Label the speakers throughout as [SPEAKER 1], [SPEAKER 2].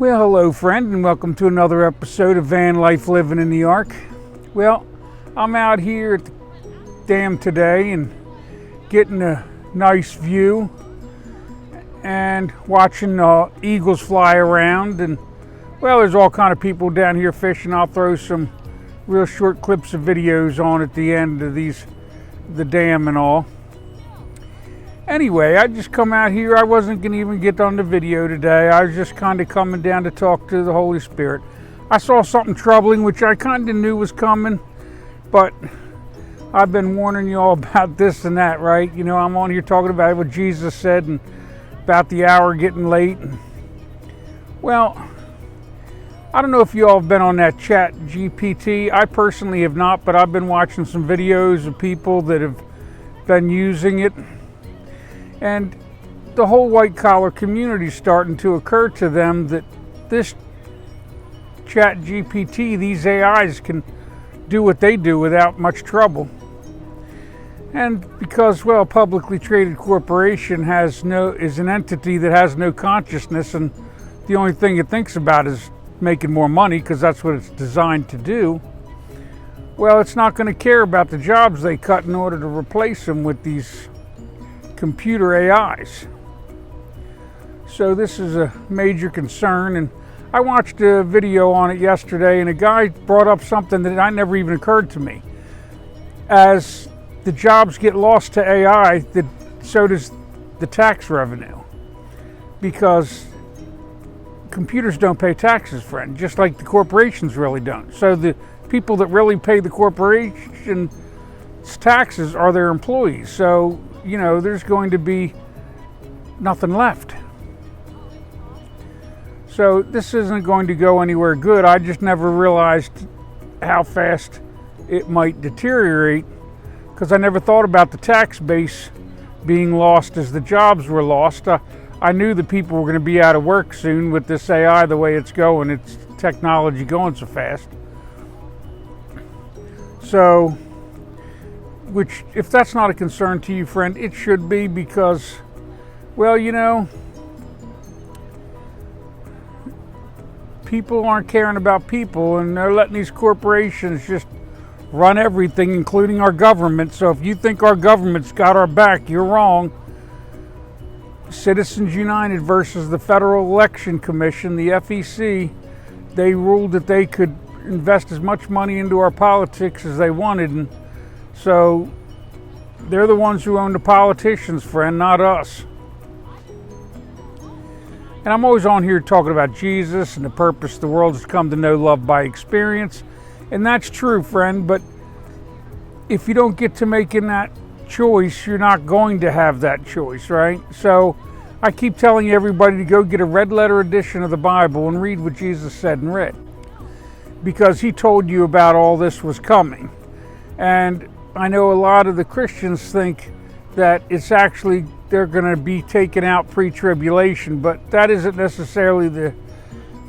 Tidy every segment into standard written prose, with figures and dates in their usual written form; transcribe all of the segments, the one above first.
[SPEAKER 1] Well, hello friend, and welcome to another episode of Van Life Living in the Ark. Well, I'm out here at the dam today and getting a nice view and watching eagles fly around, and well, there's all kind of people down here fishing. I'll throw some real short clips of videos on at the end of the dam and all. Anyway, I just come out here. I wasn't going to even get on the video today. I was just kind of coming down to talk to the Holy Spirit. I saw something troubling, which I kind of knew was coming, but I've been warning you all about this and that, right? You know, I'm on here talking about what Jesus said and about the hour getting late. Well, I don't know if you all have been on that Chat GPT. I personally have not, but I've been watching some videos of people that have been using it. And the whole white-collar community is starting to occur to them that this Chat GPT, these AIs, can do what they do without much trouble. And because, well, a publicly traded corporation is an entity that has no consciousness, and the only thing it thinks about is making more money, because that's what it's designed to do, well, it's not going to care about the jobs they cut in order to replace them with these computer AIs. So this is a major concern, and I watched a video on it yesterday, and a guy brought up something that never even occurred to me. As the jobs get lost to AI, so does the tax revenue, because computers don't pay taxes, friend, just like the corporations really don't. So the people that really pay the corporation's taxes are their employees. So you know, there's going to be nothing left. So this isn't going to go anywhere good. I just never realized how fast it might deteriorate, because I never thought about the tax base being lost as the jobs were lost. I knew the people were going to be out of work soon with this AI the way it's going. It's technology going so fast. So, which, if that's not a concern to you, friend, it should be, because, well, you know, people aren't caring about people, and they're letting these corporations just run everything, including our government. So if you think our government's got our back, you're wrong. Citizens United versus the Federal Election Commission, the FEC, they ruled that they could invest as much money into our politics as they wanted, and so they're the ones who own the politicians, friend, not us. And I'm always on here talking about Jesus and the purpose the world has come to know love by experience. And that's true, friend, but if you don't get to making that choice, you're not going to have that choice, right? So I keep telling everybody to go get a red letter edition of the Bible and read what Jesus said and read, because he told you about all this was coming. And I know a lot of the Christians think that it's actually they're going to be taken out pre-tribulation, but that isn't necessarily the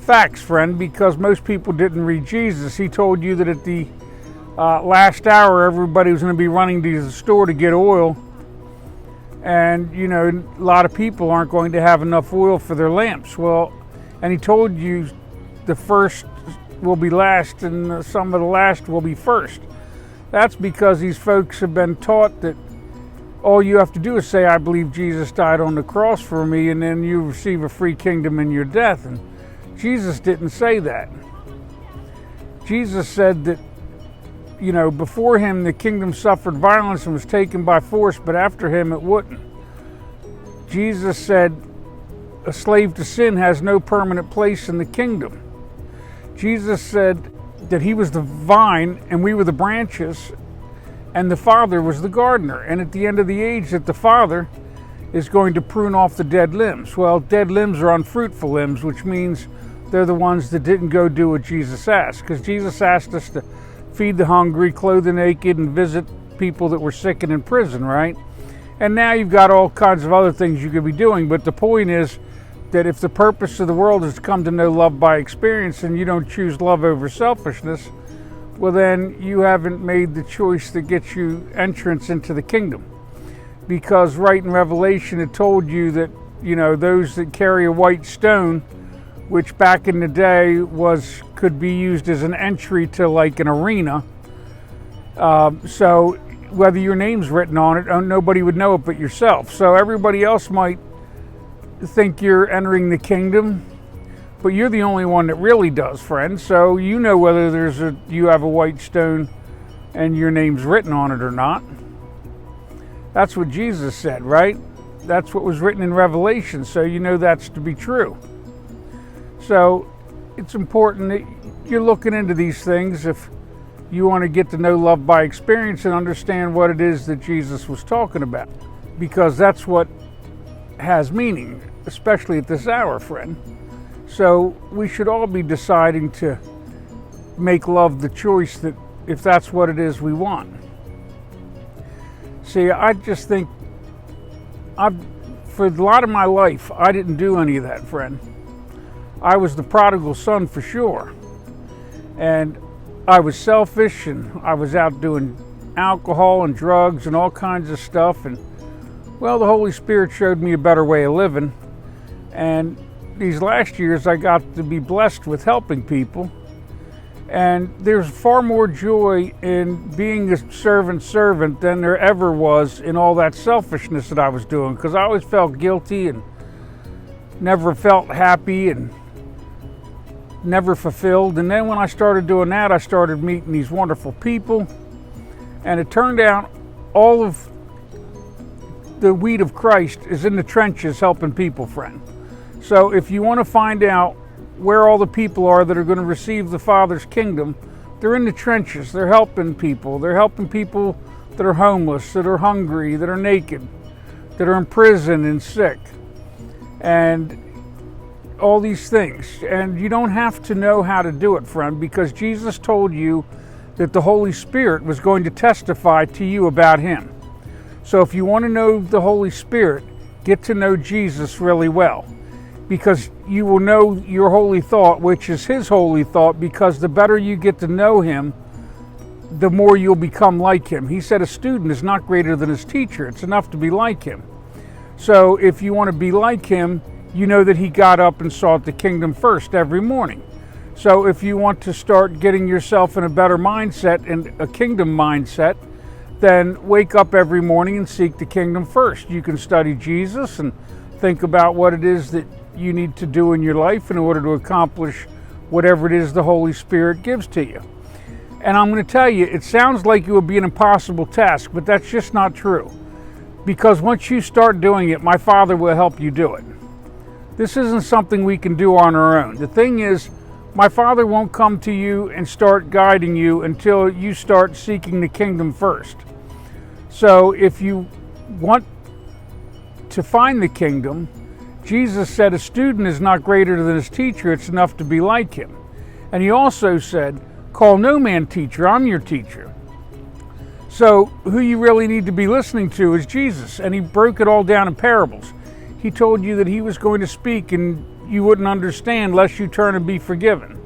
[SPEAKER 1] facts, friend, because most people didn't read Jesus. He told you that at the last hour, everybody was going to be running to the store to get oil, and you know, a lot of people aren't going to have enough oil for their lamps. Well, and he told you the first will be last, and some of the last will be first. That's because these folks have been taught that all you have to do is say, I believe Jesus died on the cross for me, and then you receive a free kingdom in your death. And Jesus didn't say that. Jesus said that, you know, before him the kingdom suffered violence and was taken by force, but after him it wouldn't. Jesus said a slave to sin has no permanent place in the kingdom. Jesus said that he was the vine and we were the branches, and the Father was the gardener. And at the end of the age, that the Father is going to prune off the dead limbs. Well, dead limbs are unfruitful limbs, which means they're the ones that didn't go do what Jesus asked. Because Jesus asked us to feed the hungry, clothe the naked, and visit people that were sick and in prison, right? And now you've got all kinds of other things you could be doing. But the point is that if the purpose of the world is to come to know love by experience, and you don't choose love over selfishness, well, then you haven't made the choice that gets you entrance into the kingdom. Because right in Revelation it told you that, you know, those that carry a white stone which back in the day could be used as an entry to like an arena. So whether your name's written on it, nobody would know it but yourself. So everybody else might think you're entering the kingdom, but you're the only one that really does, friend. So you know whether you have a white stone and your name's written on it or not. That's what Jesus said, right? That's what was written in Revelation, so you know that's to be true. So it's important that you're looking into these things if you want to get to know love by experience and understand what it is that Jesus was talking about, because that's what has meaning, especially at this hour, friend. So we should all be deciding to make love the choice, that if that's what it is we want. See, I just think for a lot of my life, I didn't do any of that, friend. I was the prodigal son for sure. And I was selfish, and I was out doing alcohol and drugs and all kinds of stuff. And, well, the Holy Spirit showed me a better way of living. And these last years, I got to be blessed with helping people. And there's far more joy in being a servant than there ever was in all that selfishness that I was doing, because I always felt guilty and never felt happy and never fulfilled. And then when I started doing that, I started meeting these wonderful people, and it turned out all of the wheat of Christ is in the trenches helping people, friend. So if you want to find out where all the people are that are going to receive the Father's kingdom, they're in the trenches. They're helping people. They're helping people that are homeless, that are hungry, that are naked, that are in prison and sick, and all these things. And you don't have to know how to do it, friend, because Jesus told you that the Holy Spirit was going to testify to you about Him. So if you want to know the Holy Spirit, get to know Jesus really well, because you will know your holy thought, which is His holy thought, because the better you get to know Him, the more you'll become like Him. He said a student is not greater than his teacher. It's enough to be like Him. So if you want to be like Him, you know that He got up and sought the kingdom first every morning. So if you want to start getting yourself in a better mindset and a kingdom mindset, then wake up every morning and seek the kingdom first. You can study Jesus and think about what it is that you need to do in your life in order to accomplish whatever it is the Holy Spirit gives to you. And I'm going to tell you, it sounds like it would be an impossible task, but that's just not true. Because once you start doing it, my Father will help you do it. This isn't something we can do on our own. The thing is, my Father won't come to you and start guiding you until you start seeking the kingdom first. So if you want to find the kingdom, Jesus said a student is not greater than his teacher. It's enough to be like him. And He also said, call no man teacher, I'm your teacher. So who you really need to be listening to is Jesus. And He broke it all down in parables. He told you that He was going to speak and you wouldn't understand lest you turn and be forgiven.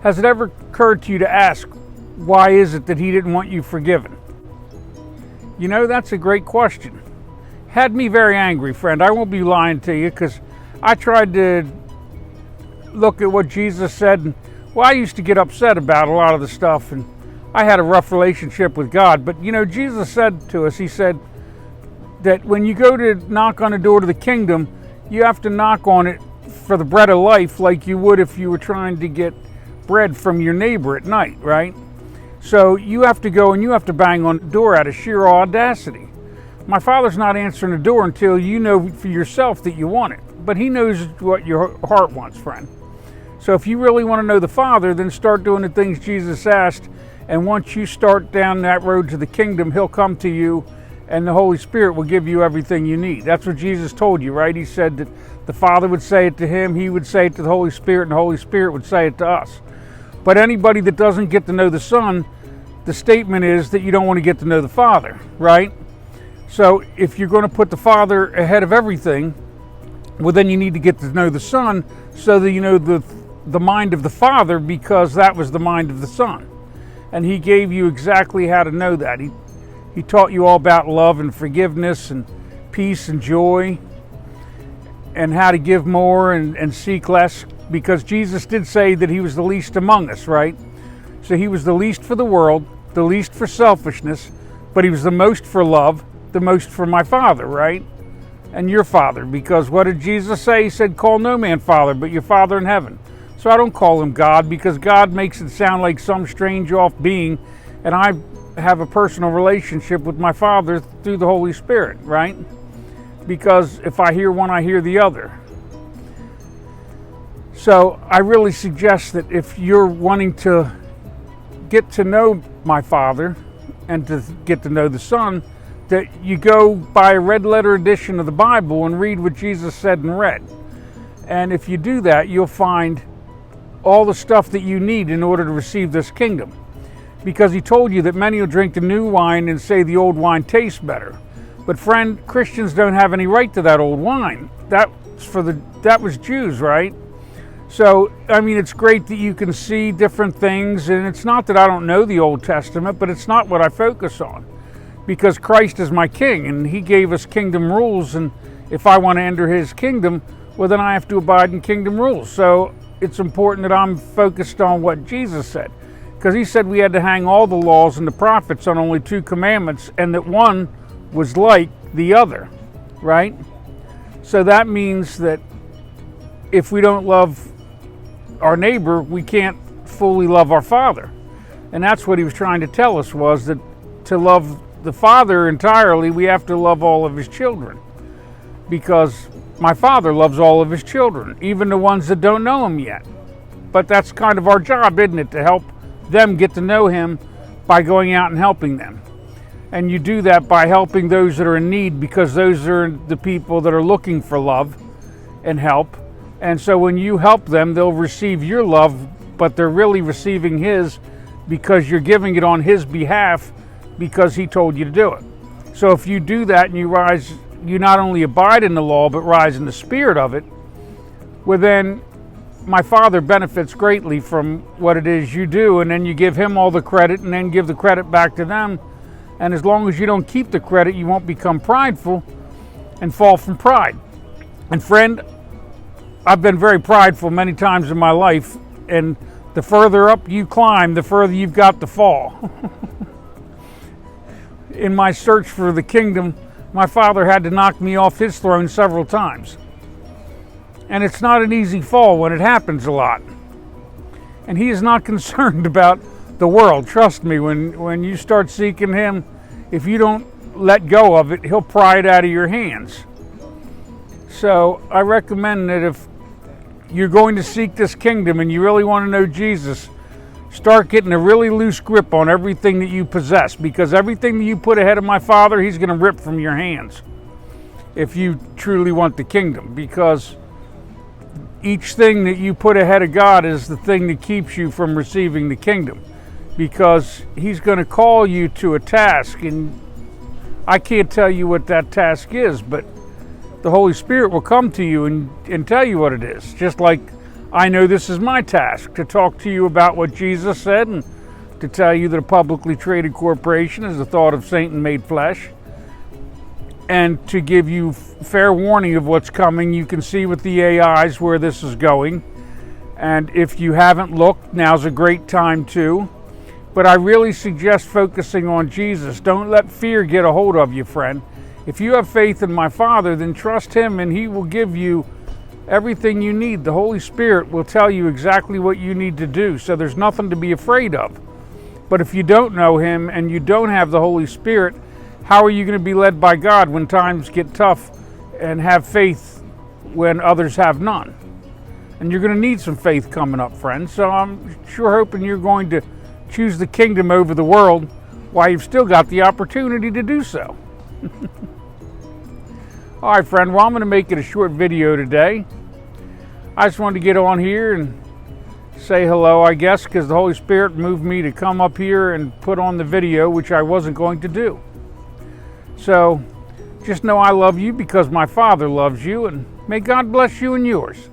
[SPEAKER 1] Has it ever occurred to you to ask, why is it that He didn't want you forgiven? You know, that's a great question. Had me very angry, friend. I won't be lying to you, because I tried to look at what Jesus said. And, well, I used to get upset about a lot of the stuff, and I had a rough relationship with God. But, you know, Jesus said to us, He said that when you go to knock on the door to the kingdom, you have to knock on it for the bread of life like you would if you were trying to get bread from your neighbor at night, right? So you have to go and you have to bang on the door out of sheer audacity. My Father's not answering the door until you know for yourself that you want it. But He knows what your heart wants, friend. So if you really want to know the Father, then start doing the things Jesus asked. And once you start down that road to the kingdom, He'll come to you and the Holy Spirit will give you everything you need. That's what Jesus told you, right? He said that the Father would say it to Him, He would say it to the Holy Spirit, and the Holy Spirit would say it to us. But anybody that doesn't get to know the Son, the statement is that you don't want to get to know the Father, right? So if you're going to put the Father ahead of everything, well, then you need to get to know the Son so that you know the mind of the Father, because that was the mind of the Son. And He gave you exactly how to know that. He taught you all about love and forgiveness and peace and joy, and how to give more and seek less, because Jesus did say that he was the least among us, right? So he was the least for the world, the least for selfishness, but he was the most for love, the most for my Father, right? And your Father, because what did Jesus say? He said, call no man Father, but your Father in heaven. So I don't call him God, because God makes it sound like some strange off being, and I have a personal relationship with my Father through the Holy Spirit, right? Because if I hear one, I hear the other. So I really suggest that if you're wanting to get to know my Father and to get to know the Son, that you go buy a red letter edition of the Bible and read what Jesus said in red. And if you do that, you'll find all the stuff that you need in order to receive this kingdom. Because he told you that many will drink the new wine and say the old wine tastes better. But friend, Christians don't have any right to that old wine. That was Jews, right? So, I mean, it's great that you can see different things, and it's not that I don't know the Old Testament, but it's not what I focus on. Because Christ is my king, and he gave us kingdom rules, and if I want to enter his kingdom, well, then I have to abide in kingdom rules. So it's important that I'm focused on what Jesus said. Because he said we had to hang all the laws and the prophets on only 2 commandments, and that one was like the other, right? So that means that if we don't love our neighbor, we can't fully love our Father. And that's what he was trying to tell us, was that to love the Father entirely, we have to love all of his children. Because my Father loves all of his children, even the ones that don't know him yet. But that's kind of our job, isn't it? To help them get to know him by going out and helping them. And you do that by helping those that are in need, because those are the people that are looking for love and help. And so when you help them, they'll receive your love, but they're really receiving his, because you're giving it on his behalf, because he told you to do it. So if you do that and you not only abide in the law, but rise in the spirit of it, well then my Father benefits greatly from what it is you do, and then you give him all the credit and then give the credit back to them. And as long as you don't keep the credit, you won't become prideful and fall from pride. And friend, I've been very prideful many times in my life, and the further up you climb, the further you've got to fall. In my search for the kingdom, my Father had to knock me off his throne several times. And it's not an easy fall when it happens a lot. And he is not concerned about the world. Trust me, when you start seeking him, if you don't let go of it, he'll pry it out of your hands. So I recommend that if you're going to seek this kingdom and you really want to know Jesus, start getting a really loose grip on everything that you possess, because everything that you put ahead of my Father, he's going to rip from your hands if you truly want the kingdom. Because each thing that you put ahead of God is the thing that keeps you from receiving the kingdom, because he's going to call you to a task, and I can't tell you what that task is, but the Holy Spirit will come to you and tell you what it is. Just like I know this is my task, to talk to you about what Jesus said, and to tell you that a publicly traded corporation is the thought of Satan made flesh, and to give you fair warning of what's coming. You can see with the AIs where this is going, and if you haven't looked, now's a great time too. But I really suggest focusing on Jesus. Don't let fear get a hold of you, friend. If you have faith in my Father, then trust him, and he will give you everything you need. The Holy Spirit will tell you exactly what you need to do, so there's nothing to be afraid of. But if you don't know him and you don't have the Holy Spirit, how are you going to be led by God when times get tough, and have faith when others have none? And you're going to need some faith coming up, friends. So I'm sure hoping you're going to choose the kingdom over the world while you've still got the opportunity to do so. All right, friend, well, I'm going to make it a short video today. I just wanted to get on here and say hello, I guess, because the Holy Spirit moved me to come up here and put on the video, which I wasn't going to do. So just know I love you because my Father loves you, and may God bless you and yours.